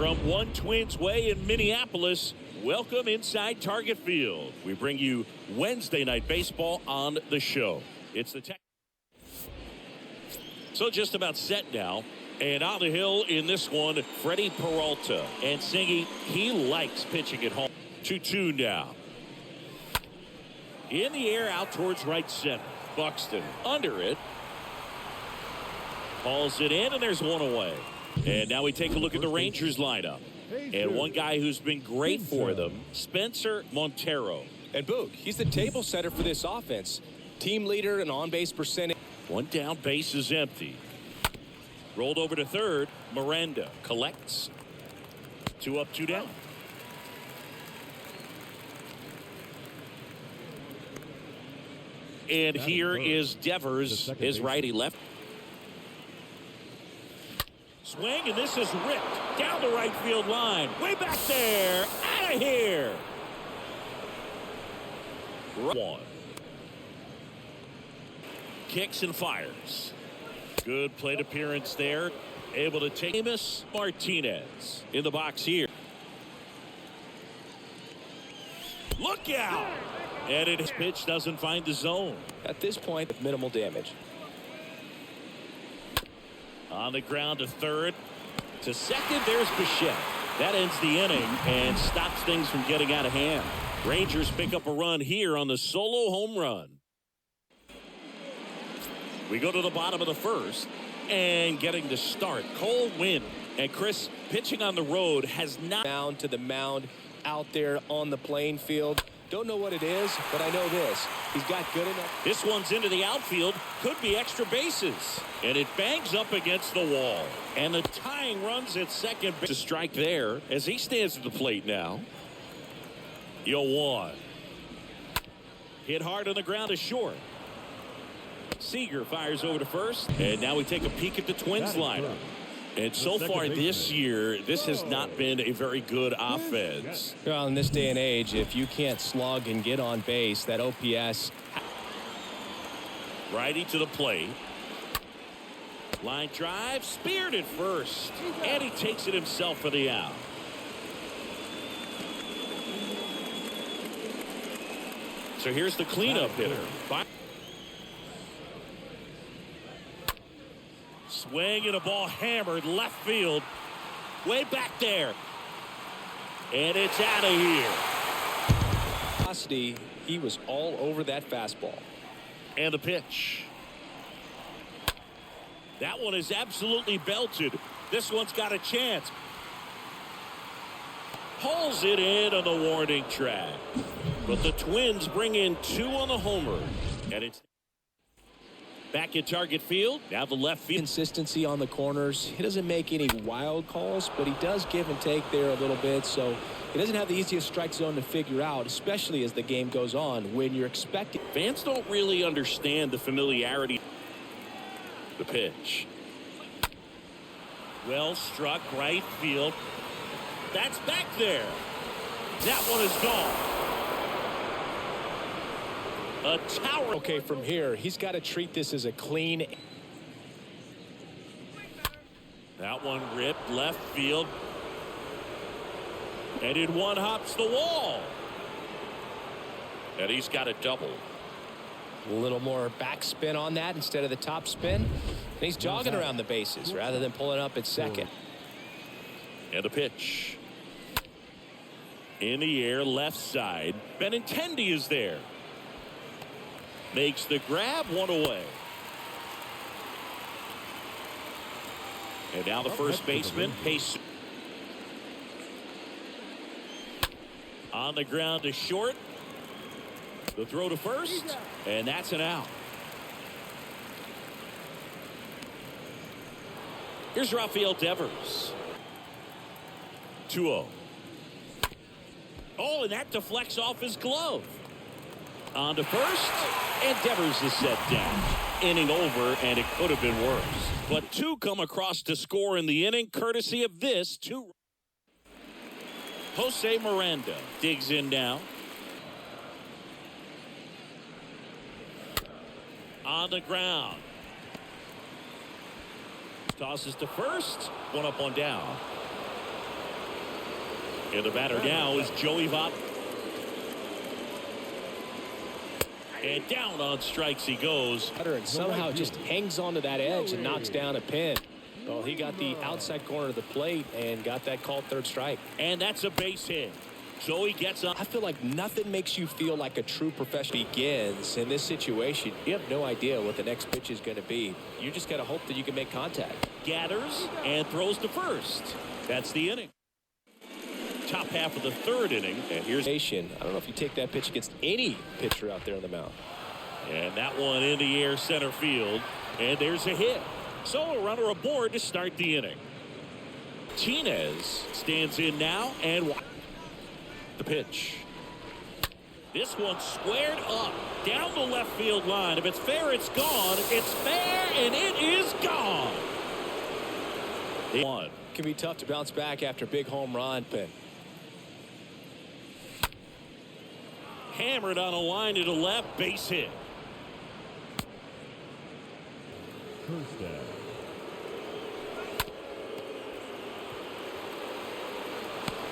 From One Twins Way in Minneapolis, welcome inside Target Field. We bring you Wednesday night baseball on the show. It's the So just about set now. And on the hill in this one, Freddie Peralta. And Singy, he likes pitching at home. 2-2 now. In the air out towards right center. Buxton under it. Hauls it in, and there's one away. And now we take a look at the Rangers lineup. And one guy who's been great for them, Spencer Montero. And Boog, he's the table setter for this offense. Team leader and on-base percentage. One down, base is empty. Rolled over to third. Miranda collects. 2 up, 2 down. And here is Devers, his righty left. Swing, and this is ripped down the right field line. Way back there. Out of here. One. Kicks and fires. Good plate appearance there. Able to take Amos Martinez in the box here. Look out. And his pitch doesn't find the zone. At this point, minimal damage. On the ground to third. To second, there's Bichette. That ends the inning and stops things from getting out of hand. Rangers pick up a run here on the solo home run. We go to the bottom of the first. And getting to start, Cole Winn. And Chris, pitching on the road has not. Down to the mound out there on the playing field. Don't know what it is, but I know this. He's got good enough. This one's into the outfield. Could be extra bases. And it bangs up against the wall. And the tying runs at second base. A strike there as he stands at the plate now. 0-1. Hit hard on the ground to short. Seager fires over to first. And now we take a peek at the Twins lineup. And so far this year, this has not been a very good offense. Well, in this day and age, if you can't slug and get on base, that OPS. Righty to the plate. Line drive, speared at first. And he takes it himself for the out. So here's the cleanup hitter. Swing and a ball hammered left field. Way back there. And it's out of here. Velocity, he was all over that fastball. And the pitch. That one is absolutely belted. This one's got a chance. Pulls it in on the warning track. But the Twins bring in 2 on the homer. And it's back at Target Field. Now the left field. Consistency on the corners. He doesn't make any wild calls, but he does give and take there a little bit. So he doesn't have the easiest strike zone to figure out, especially as the game goes on when you're expecting. Fans don't really understand the familiarity. The pitch. Well struck right field. That's back there. That one is gone. A tower. Okay, from here, he's got to treat this as a clean. That one ripped left field. And in one hops the wall. And he's got a double. A little more backspin on that instead of the top spin. And he's jogging around the bases rather than pulling up at second. And a pitch. In the air, left side. Benintendi is there. Makes the grab, one away. And now the first baseman, Pace. On the ground to short. The throw to first, and that's an out. Here's Rafael Devers. 2-0. Oh, and that deflects off his glove. On to first, and Devers is set down. Inning over, and it could have been worse. But 2 come across to score in the inning, courtesy of this 2. Jose Miranda digs in now. On the ground. Tosses to first. 1 up, 1 down. And the batter now is Joey Votto. And down on strikes he goes. And somehow just hangs onto that edge and knocks down a pin. Well, he got the outside corner of the plate and got that called third strike. And that's a base hit. So he gets up. I feel like nothing makes you feel like a true professional begins in this situation. You have no idea what the next pitch is going to be. You just got to hope that you can make contact. Gathers and throws to first. That's the inning. Top half of the third inning. And here's I don't know if you take that pitch against any pitcher out there on the mound. And that one in the air center field. And there's a hit. So a runner aboard to start the inning. Martinez stands in now and the pitch. This one squared up down the left field line. If it's fair, it's gone. It's fair, and it is gone. One. Can be tough to bounce back after a big home run. Hammered on a line to the left, base hit.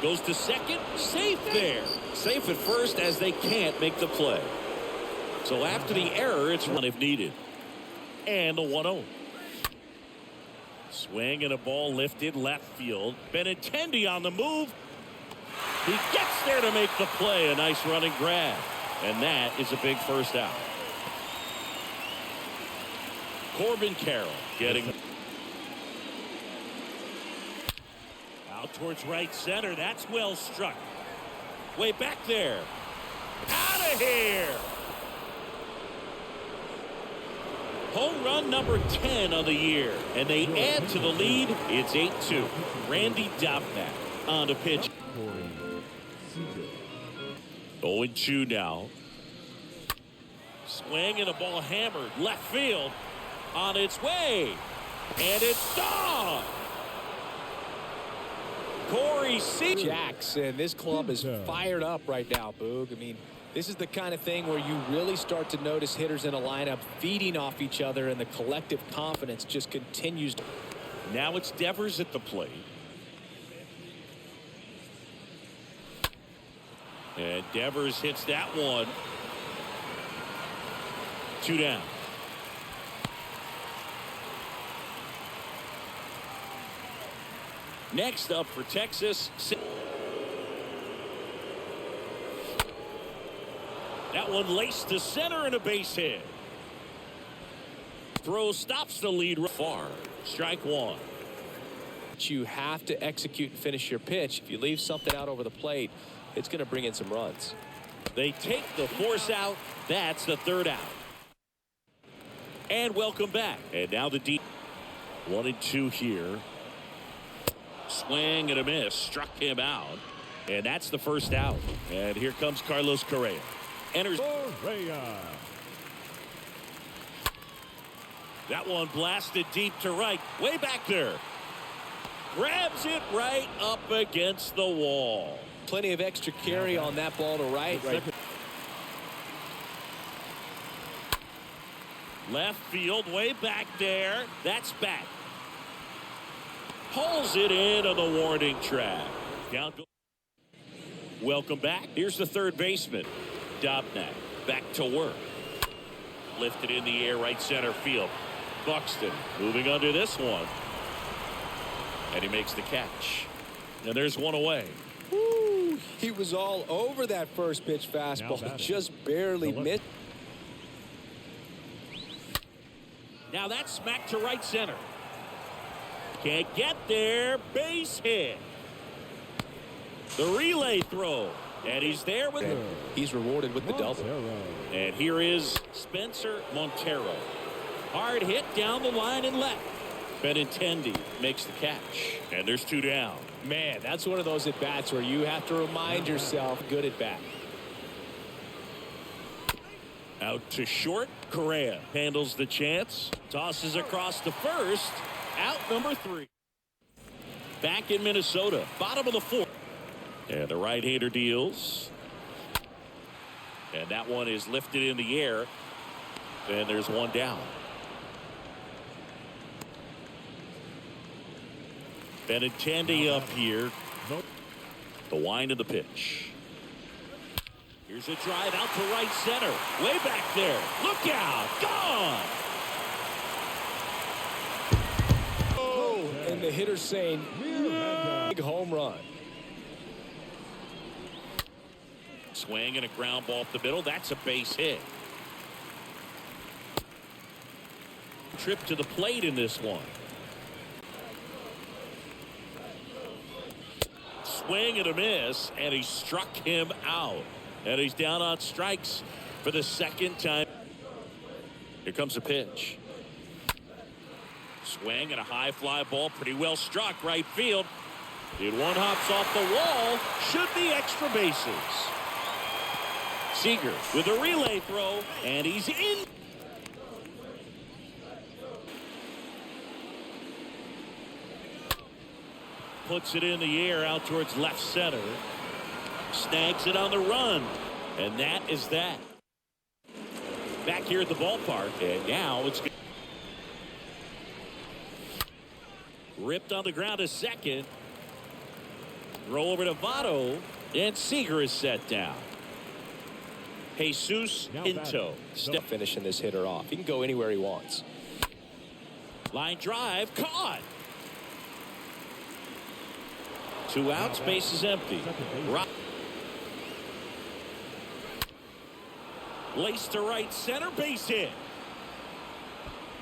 Goes to second, safe there. Safe at first as they can't make the play. So after the error, it's run if needed. And the 1-0. Swing and a ball lifted left field. Benintendi on the move. He gets there to make the play. A nice running grab. And that is a big first out. Corbin Carroll getting out towards right center. That's well struck. Way back there. Out of here. Home run number 10 of the year. And they add to the lead. It's 8-2. Randy Dobnak on the pitch. 0-2 now. Swing and a ball hammered. Left field. On its way. And it's gone. Corey C. Jackson, this club is fired up right now, Boog. I mean, this is the kind of thing where you really start to notice hitters in a lineup feeding off each other, and the collective confidence just continues. Now it's Devers at the plate. And Devers hits that one. 2 down. Next up for Texas. That one laced to center and a base hit. Throw stops the lead far. Strike one. You have to execute and finish your pitch. If you leave something out over the plate, it's going to bring in some runs. They take the force out. That's the third out. And welcome back. And now the deep 1-2 here. Swing and a miss. Struck him out. And that's the first out. And here comes Carlos Correa. Enters. That one blasted deep to right. Way back there. Grabs it right up against the wall. Plenty of extra carry on that ball to right. Left field, way back there. That's back. Pulls it in on the warning track. Down. Welcome back. Here's the third baseman. Dobnak back to work. Lifted in the air, right center field. Buxton moving under this one. And he makes the catch. And there's one away. Woo, he was all over that first pitch fastball. Just barely missed. Now that's smacked to right center. Can't get there. Base hit. The relay throw. And he's there with it. He's rewarded with the double. And here is Spencer Montero. Hard hit down the line and left. Benintendi makes the catch. And there's 2 down. Man, that's one of those at-bats where you have to remind yourself, good at bat. Out to short. Correa handles the chance. Tosses across to first. Out number 3. Back in Minnesota. Bottom of the 4th. And the right-hander deals. And that one is lifted in the air. And there's 1 down. Benintendi up here. The wind of the pitch. Here's a drive out to right center. Way back there. Look out. Gone. Oh, and the hitter's saying, big home run. Swing and a ground ball up the middle. That's a base hit. Trip to the plate in this one. Swing and a miss, and he struck him out. And he's down on strikes for the second time. Here comes a pitch. Swing and a high fly ball, pretty well struck right field. And one hops off the wall, should be extra bases. Seager with a relay throw, and he's in. Puts it in the air out towards left center. Snags it on the run. And that is that. Back here at the ballpark. And now it's ripped on the ground to second. Throw over to Votto. And Seager is set down. Jesus Pinto. Step finishing this hitter off. He can go anywhere he wants. Line drive. Caught. 2 outs. Base is empty. Laced to right center. Base hit.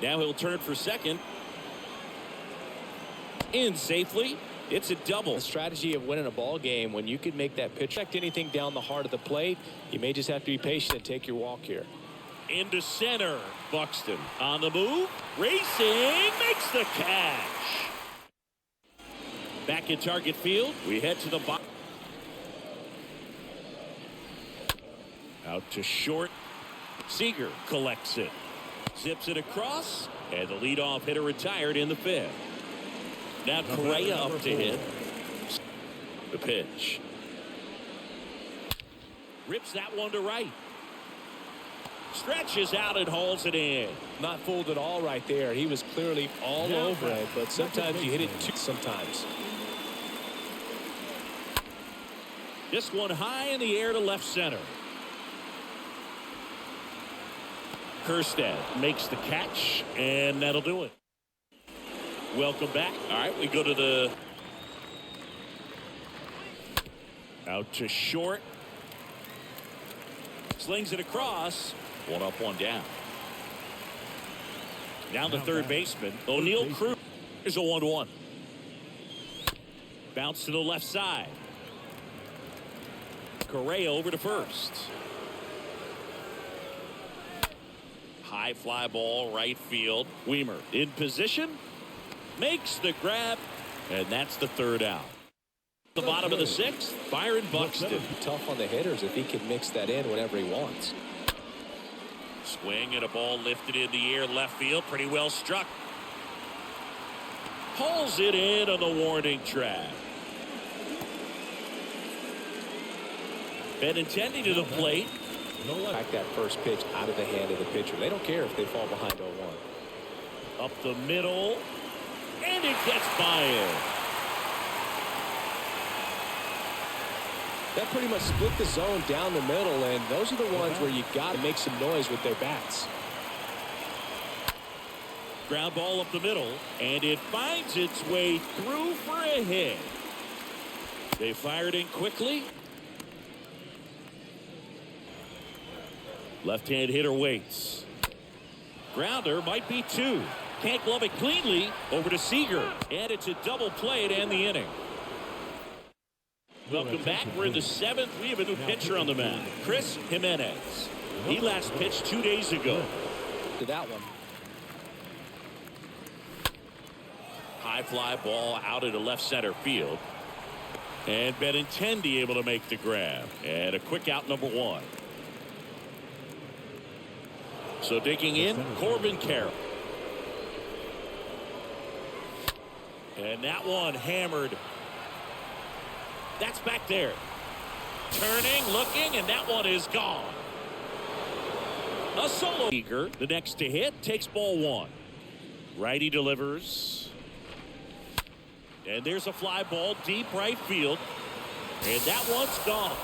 Now he'll turn for second. In safely. It's a double. The strategy of winning a ball game when you can make that pitch. Check anything down the heart of the plate. You may just have to be patient and take your walk here. Into center. Buxton on the move. Racing. Makes the catch. Back in target field. We head to the box. Out to short. Seager collects it. Zips it across. And the leadoff hitter retired in the 5th. Now Correa up to hit. The pitch. Rips that one to right. Stretches out and hauls it in. Not fooled at all right there. He was clearly all over it, but sometimes you hit it too sometimes. This one high in the air to left center. Kjerstad makes the catch, and that'll do it. Welcome back. All right, we go to the out to short. Slings it across. One up, one down. Down to third baseman. O'Neill Cruz. Here's a 1-1. Bounce to the left side. Correa over to first. High fly ball right field. Weimer in position. Makes the grab, and that's the 3rd out. The bottom of the 6th, Byron Buxton. Tough on the hitters if he can mix that in whenever he wants. Swing and a ball lifted in the air left field. Pretty well struck. Hauls it in on the warning track. Benintendi to the plate. Back that first pitch out of the hand of the pitcher. They don't care if they fall behind 0-1. Up the middle. And it gets by him. That pretty much split the zone down the middle, and those are the ones where you got to make some noise with their bats. Ground ball up the middle, and it finds its way through for a hit. They fired in quickly. Left-hand hitter waits. Grounder might be 2. Can't glove it cleanly. Over to Seager. And it's a double play to end the inning. Welcome back. We're in the 7th. We have a new pitcher on the mound. Chris Jimenez. He last pitched 2 days ago. To that one. High fly ball out into left center field. And Benintendi able to make the grab. And a quick out, number 1. So digging in, Corbin Carroll. And that one hammered. That's back there. Turning, looking, and that one is gone. A solo. Eager, the next to hit, takes ball 1. Righty delivers. And there's a fly ball deep right field. And that one's gone.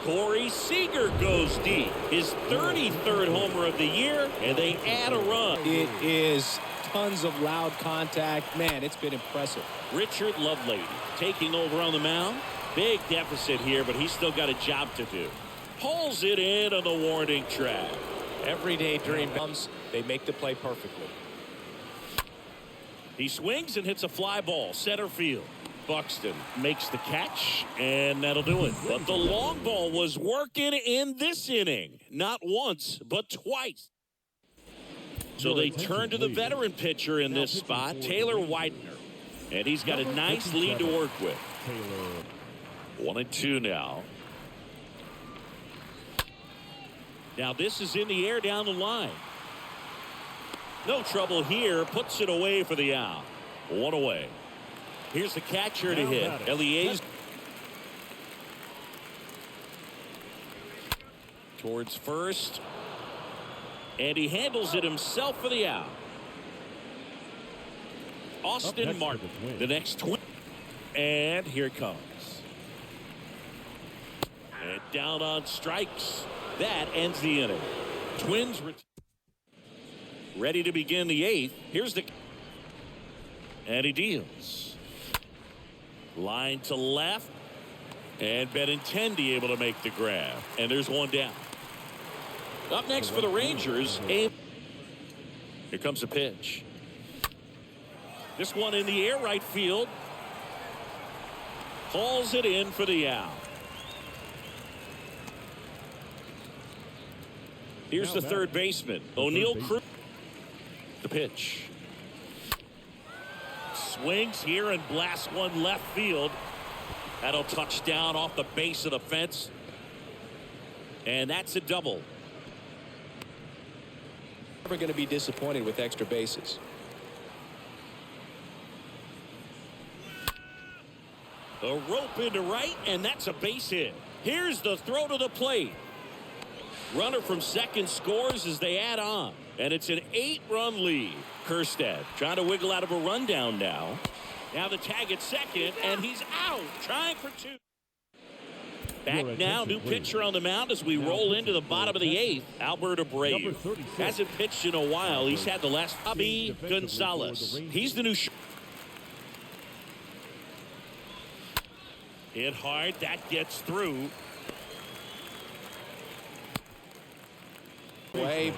Corey Seager goes deep. His 33rd homer of the year, and they add a run. It is tons of loud contact. Man, it's been impressive. Richard Lovelady taking over on the mound. Big deficit here, but he's still got a job to do. Pulls it in on the warning track. Everyday dream comes. They make the play perfectly. He swings and hits a fly ball. Center field. Buxton makes the catch, and that'll do it. But the long ball was working in this inning. Not once, but twice. So they turn to the veteran pitcher in this spot, Taylor Widener. And he's got a nice lead to work with. 1-2 now. Now this is in the air down the line. No trouble here. Puts it away for the out. One away. Here's the catcher to hit. Elias towards first. And he handles it himself for the out. Austin Martin, the next twin. And here it comes. And down on strikes. That ends the inning. Twins ready to begin the 8th. Here's the. And he deals. Line to left. And Benintendi able to make the grab. And there's one down. Up next for the Rangers. Here comes a pitch. This one in the air right field. Hauls it in for the out. Here's the third baseman, O'Neill Cruz. The pitch. Swings here and blasts one left field. That'll touch down off the base of the fence. And that's a double. Never going to be disappointed with extra bases. A rope into right, and that's a base hit. Here's the throw to the plate. Runner from second scores as they add on. And it's an 8-run lead. Kjerstad trying to wiggle out of a rundown now. Now the tag at second, and he's out. Trying for 2. Back now, new pitcher on the mound as we roll into the bottom of the 8th. Albert Abreu hasn't pitched in a while. He's had the last. Bobby Gonzalez. He's the new. Hit hard. That gets through.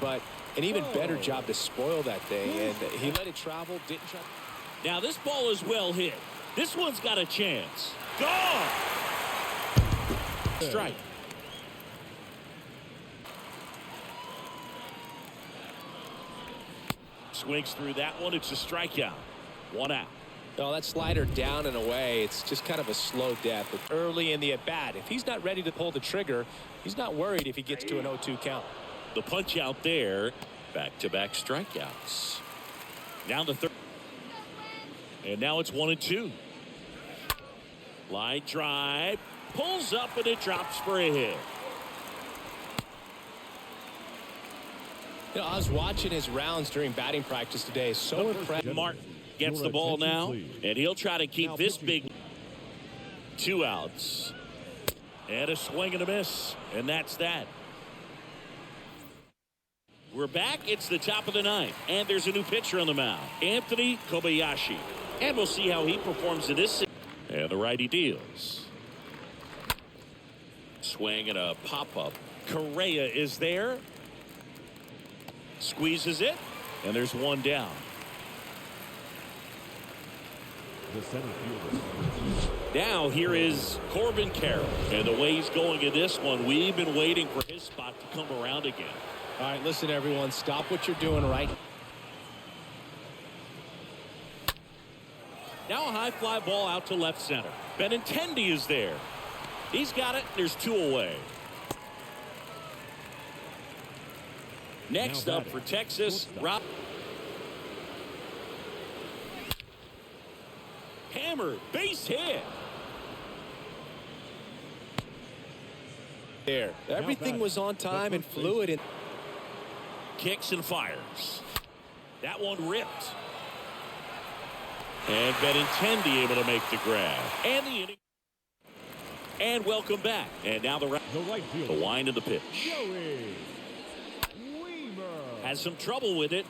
But an even better job to spoil that thing, and he let it travel. Didn't try. Now this ball is well hit. This one's got a chance. Gone. Strike. Swings through that one. It's a strikeout. 1 out. No, that slider down and away. It's just kind of a slow death. But early in the at bat, if he's not ready to pull the trigger, he's not worried if he gets to an 0-2 count. The punch out there. Back-to-back strikeouts. Now the third. And now it's 1-2. Line drive. Pulls up and it drops for a hit. You know, I was watching his rounds during batting practice today. So impressed. Martin gets the ball now, and he'll try to keep this big. 2 outs. And a swing and a miss. And that's that. We're back. It's the top of the 9th. And there's a new pitcher on the mound. Anthony Kobayashi. And we'll see how he performs in this. And the righty deals. Swing and a pop-up. Correa is there. Squeezes it. And there's one down. Now here is Corbin Carroll. And the way he's going in this one, we've been waiting for his spot to come around again. All right, listen, everyone. Stop what you're doing right. Now a high fly ball out to left center. Benintendi is there. He's got it. There's 2 away. Next up for Texas, Rob. Hammer, base hit. There. Everything was on time and fluid. And kicks and fires. That one ripped. And Benintendi able to make the grab. And the inning. And welcome back. And now the wind of the pitch. Has some trouble with it.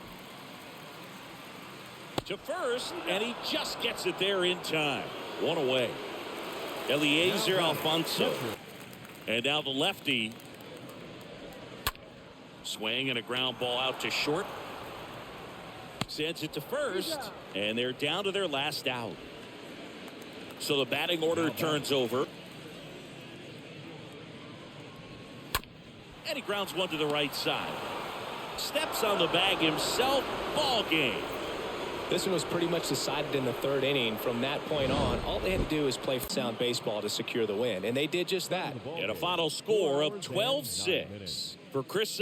To first, and he just gets it there in time. One away. Eliezer Alfonso. And now the lefty. Swing and a ground ball out to short. Sends it to first, and they're down to their last out. So the batting order turns over. And he grounds one to the right side. Steps on the bag himself. Ball game. This one was pretty much decided in the third inning. From that point on, all they had to do is play sound baseball to secure the win, and they did just that. And a final score of 12-6 for Chris.